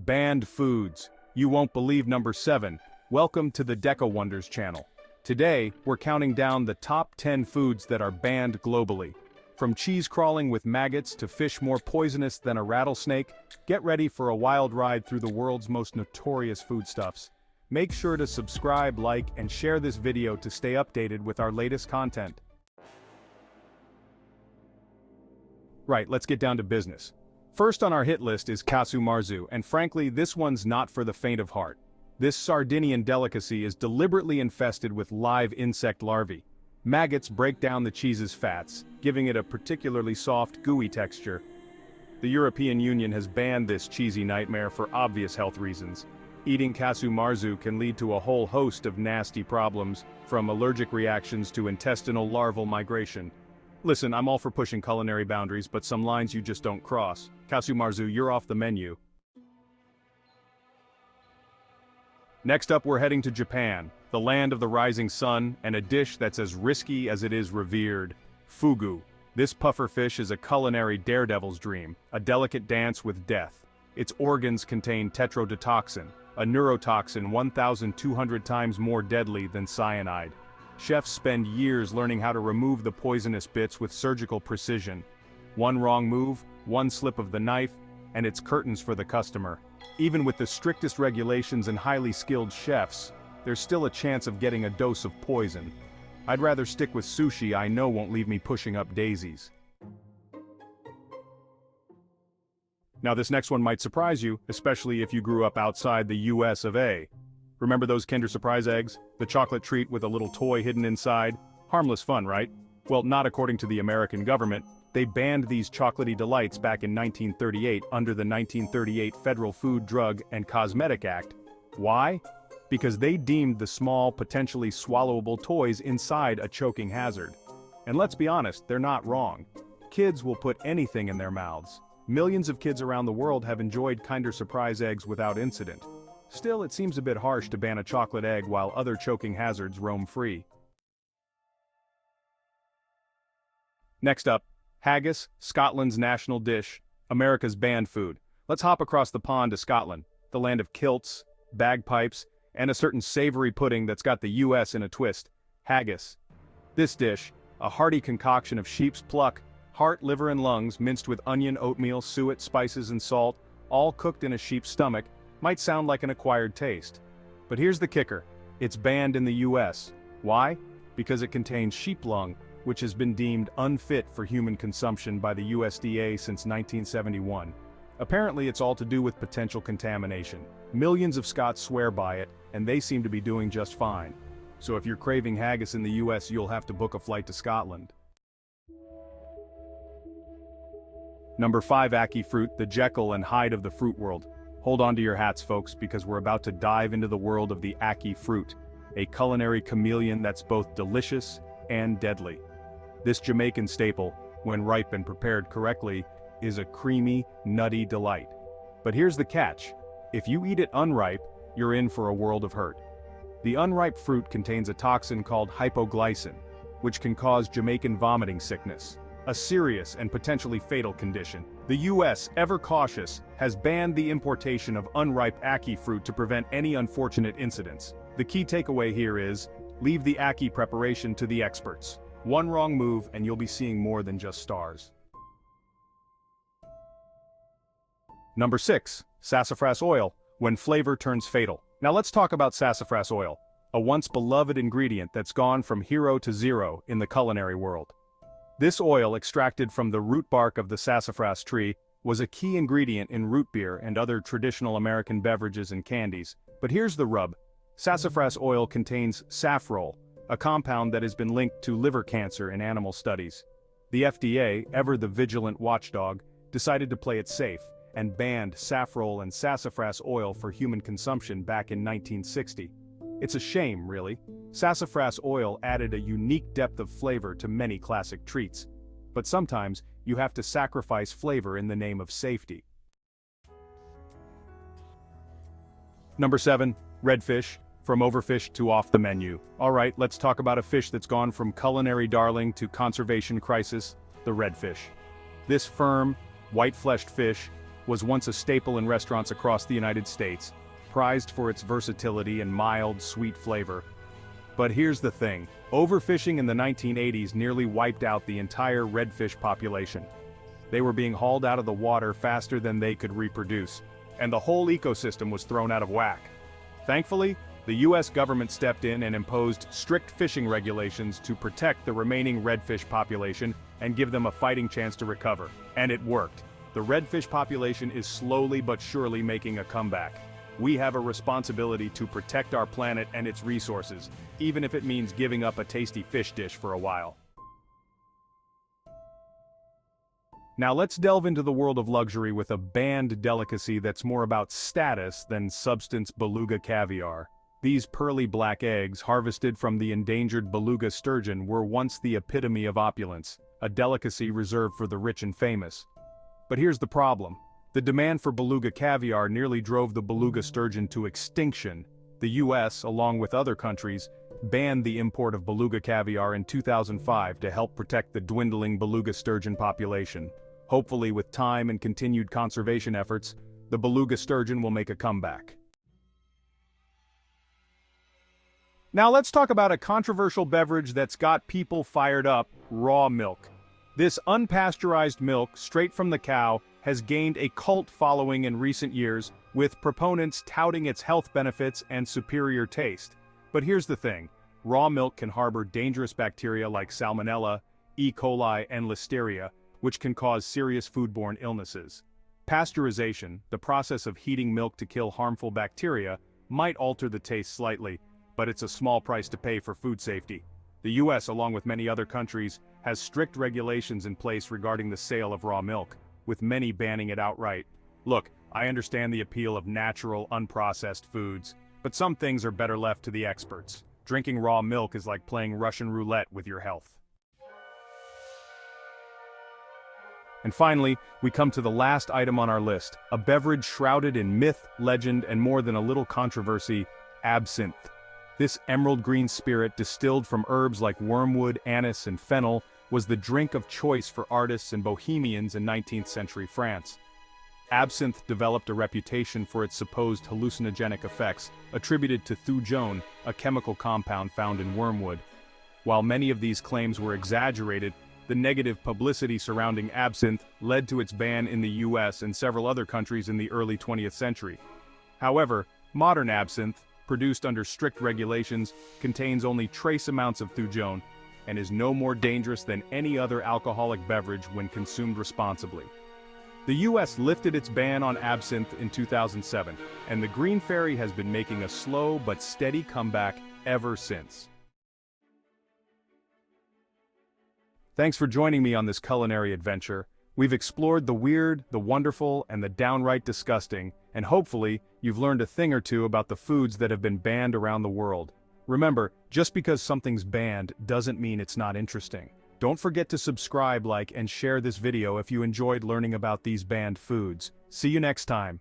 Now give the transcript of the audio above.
Banned foods. You won't believe number 7. Welcome to the Deco Wonders channel. Today, we're counting down the top 10 foods that are banned globally. From cheese crawling with maggots to fish more poisonous than a rattlesnake, get ready for a wild ride through the world's most notorious foodstuffs. Make sure to subscribe, like, and share this video to stay updated with our latest content. Right, let's get down to business. First on our hit list is Kasum Marzu, and frankly, this one's not for the faint of heart. This Sardinian delicacy is deliberately infested with live insect larvae. Maggots break down the cheese's fats, giving it a particularly soft, gooey texture. The European Union has banned this cheesy nightmare for obvious health reasons. Eating Kasum Marzu can lead to a whole host of nasty problems, from allergic reactions to intestinal larval migration. Listen, I'm all for pushing culinary boundaries, but some lines you just don't cross. Kasum Marzu, you're off the menu. Next up, we're heading to Japan, the land of the rising sun, and a dish that's as risky as it is revered. Fugu. This pufferfish is a culinary daredevil's dream, a delicate dance with death. Its organs contain tetrodotoxin, a neurotoxin 1,200 times more deadly than cyanide. Chefs spend years learning how to remove the poisonous bits with surgical precision. One wrong move, one slip of the knife, and it's curtains for the customer. Even with the strictest regulations and highly skilled chefs, there's still a chance of getting a dose of poison. I'd rather stick with sushi I know won't leave me pushing up daisies. Now this next one might surprise you, especially if you grew up outside the US of A. Remember those Kinder Surprise eggs? The chocolate treat with a little toy hidden inside? Harmless fun, right? Well, not according to the American government. They banned these chocolatey delights back in 1938 under the 1938 Federal Food, Drug, and Cosmetic Act. Why? Because they deemed the small, potentially swallowable toys inside a choking hazard. And let's be honest, they're not wrong. Kids will put anything in their mouths. Millions of kids around the world have enjoyed Kinder Surprise eggs without incident. Still, it seems a bit harsh to ban a chocolate egg while other choking hazards roam free. Next up, haggis, Scotland's national dish, America's banned food. Let's hop across the pond to Scotland, the land of kilts, bagpipes, and a certain savory pudding that's got the US in a twist, haggis. This dish, a hearty concoction of sheep's pluck, heart, liver, and lungs minced with onion, oatmeal, suet, spices, and salt, all cooked in a sheep's stomach, might sound like an acquired taste. But here's the kicker, it's banned in the US. Why? Because it contains sheep lung, which has been deemed unfit for human consumption by the USDA since 1971. Apparently it's all to do with potential contamination. Millions of Scots swear by it, and they seem to be doing just fine. So if you're craving haggis in the US, you'll have to book a flight to Scotland. Number 5, Ackee Fruit, the Jekyll and Hyde of the fruit world. Hold on to your hats, folks, because we're about to dive into the world of the Ackee Fruit, a culinary chameleon that's both delicious and deadly. This Jamaican staple, when ripe and prepared correctly, is a creamy, nutty delight. But here's the catch. If you eat it unripe, you're in for a world of hurt. The unripe fruit contains a toxin called hypoglycin, which can cause Jamaican vomiting sickness, a serious and potentially fatal condition. The US, ever cautious, has banned the importation of unripe Ackee fruit to prevent any unfortunate incidents. The key takeaway here is, leave the Ackee preparation to the experts. One wrong move and you'll be seeing more than just stars. Number 6, Sassafras Oil, when flavor turns fatal. Now let's talk about sassafras oil, a once beloved ingredient that's gone from hero to zero in the culinary world. This oil, extracted from the root bark of the sassafras tree, was a key ingredient in root beer and other traditional American beverages and candies. But here's the rub. Sassafras oil contains safrole, a compound that has been linked to liver cancer in animal studies. The FDA, ever the vigilant watchdog, decided to play it safe and banned safrole and sassafras oil for human consumption back in 1960. It's a shame, really. Sassafras oil added a unique depth of flavor to many classic treats. But sometimes, you have to sacrifice flavor in the name of safety. Number 7, redfish, from overfished to off the menu. Alright, let's talk about a fish that's gone from culinary darling to conservation crisis, the redfish. This firm, white-fleshed fish, was once a staple in restaurants across the United States, prized for its versatility and mild, sweet flavor. But here's the thing, overfishing in the 1980s nearly wiped out the entire redfish population. They were being hauled out of the water faster than they could reproduce, and the whole ecosystem was thrown out of whack. Thankfully, the US government stepped in and imposed strict fishing regulations to protect the remaining redfish population and give them a fighting chance to recover. And it worked. The redfish population is slowly but surely making a comeback. We have a responsibility to protect our planet and its resources, even if it means giving up a tasty fish dish for a while. Now let's delve into the world of luxury with a banned delicacy that's more about status than substance: Beluga Caviar. These pearly black eggs, harvested from the endangered beluga sturgeon, were once the epitome of opulence, a delicacy reserved for the rich and famous. But here's the problem. The demand for beluga caviar nearly drove the beluga sturgeon to extinction. The US, along with other countries, banned the import of beluga caviar in 2005 to help protect the dwindling beluga sturgeon population. Hopefully, with time and continued conservation efforts, the beluga sturgeon will make a comeback. Now let's talk about a controversial beverage that's got people fired up: raw milk. This unpasteurized milk, straight from the cow, has gained a cult following in recent years, with proponents touting its health benefits and superior taste. But here's the thing, raw milk can harbor dangerous bacteria like Salmonella, E. coli, and Listeria, which can cause serious foodborne illnesses. Pasteurization, the process of heating milk to kill harmful bacteria, might alter the taste slightly, but it's a small price to pay for food safety. The US, along with many other countries, has strict regulations in place regarding the sale of raw milk, with many banning it outright. Look, I understand the appeal of natural, unprocessed foods, but some things are better left to the experts. Drinking raw milk is like playing Russian roulette with your health. And finally, we come to the last item on our list, a beverage shrouded in myth, legend, and more than a little controversy: absinthe. This emerald green spirit, distilled from herbs like wormwood, anise, and fennel, was the drink of choice for artists and bohemians in 19th century France. Absinthe developed a reputation for its supposed hallucinogenic effects, attributed to thujone, a chemical compound found in wormwood. While many of these claims were exaggerated, the negative publicity surrounding absinthe led to its ban in the US and several other countries in the early 20th century. However, modern absinthe, produced under strict regulations, contains only trace amounts of thujone, and is no more dangerous than any other alcoholic beverage when consumed responsibly. The US lifted its ban on absinthe in 2007, and the Green Fairy has been making a slow but steady comeback ever since. Thanks for joining me on this culinary adventure. We've explored the weird, the wonderful, and the downright disgusting, and hopefully, you've learned a thing or two about the foods that have been banned around the world. Remember, just because something's banned doesn't mean it's not interesting. Don't forget to subscribe, like, and share this video if you enjoyed learning about these banned foods. See you next time.